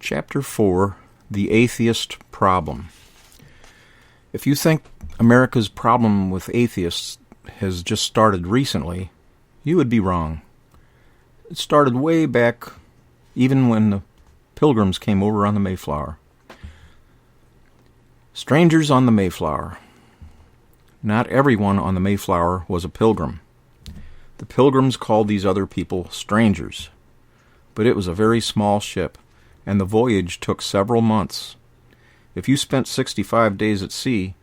Chapter 4, The Atheist Problem. If you think America's problem with atheists has just started recently, you would be wrong. It started way back, even when the Pilgrims came over on the Mayflower. Strangers on the Mayflower. Not everyone on the Mayflower was a pilgrim. The Pilgrims called these other people strangers. But it was a very small ship, and the voyage took several months. If you spent 65 days at sea,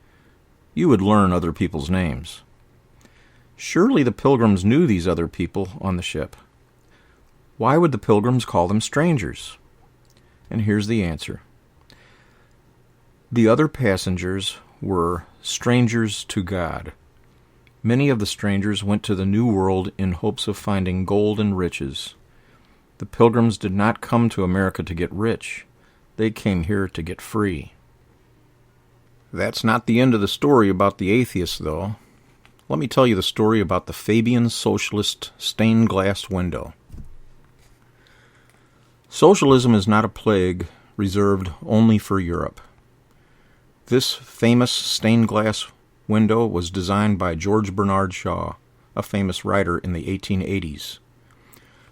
you would learn other people's names. Surely the Pilgrims knew these other people on the ship. Why would the Pilgrims call them strangers? And here's the answer. The other passengers were strangers to God. Many of the strangers went to the New World in hopes of finding gold and riches. The Pilgrims did not come to America to get rich. They came here to get free. That's not the end of the story about the atheists, though. Let me tell you the story about the Fabian Socialist stained glass window. Socialism is not a plague reserved only for Europe. This famous stained glass window was designed by George Bernard Shaw, a famous writer in the 1880s,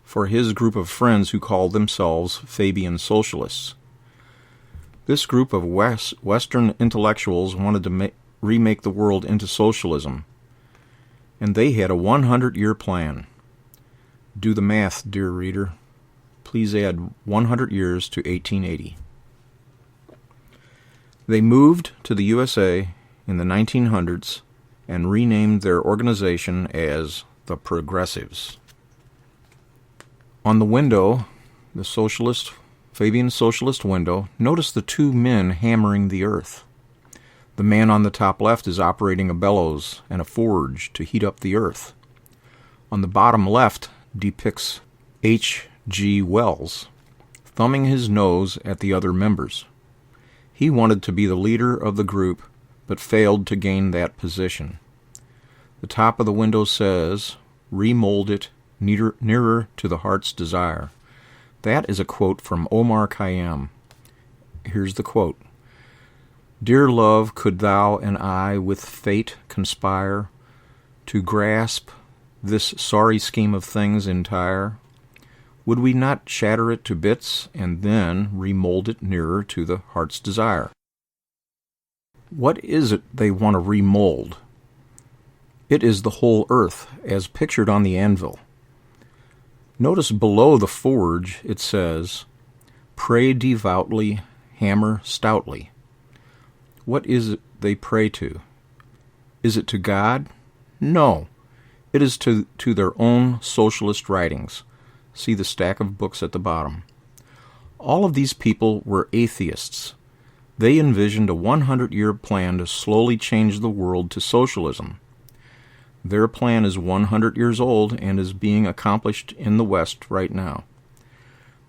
for his group of friends who called themselves Fabian Socialists. This group of Western intellectuals wanted to remake the world into socialism, and they had a 100-year plan. Do the math, dear reader. Please add 100 years to 1880. They moved to the USA in the 1900s and renamed their organization as the Progressives. On the window, the Fabian Socialist window, notice the two men hammering the earth. The man on the top left is operating a bellows and a forge to heat up the earth. On the bottom left depicts H.G. Wells, thumbing his nose at the other members. He wanted to be the leader of the group, but failed to gain that position. The top of the window says, "Remold it nearer to the heart's desire." That is a quote from Omar Khayyam. Here's the quote. "Dear love, could thou and I with fate conspire to grasp this sorry scheme of things entire? Would we not shatter it to bits and then remold it nearer to the heart's desire?" What is it they want to remold? It is the whole earth, as pictured on the anvil. Notice below the forge it says, "Pray devoutly, hammer stoutly." What is it they pray to? Is it to God? No. It is to their own socialist writings. See the stack of books at the bottom. All of these people were atheists. They envisioned a 100-year plan to slowly change the world to socialism. Their plan is 100 years old and is being accomplished in the West right now.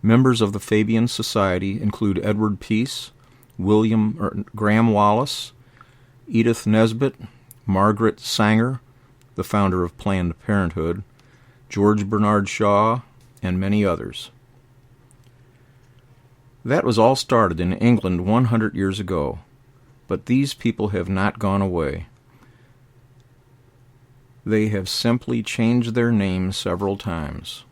Members of the Fabian Society include Edward Peace, Graham Wallace, Edith Nesbit, Margaret Sanger, the founder of Planned Parenthood, George Bernard Shaw, and many others. That was all started in England 100 years ago, but these people have not gone away. They have simply changed their names several times.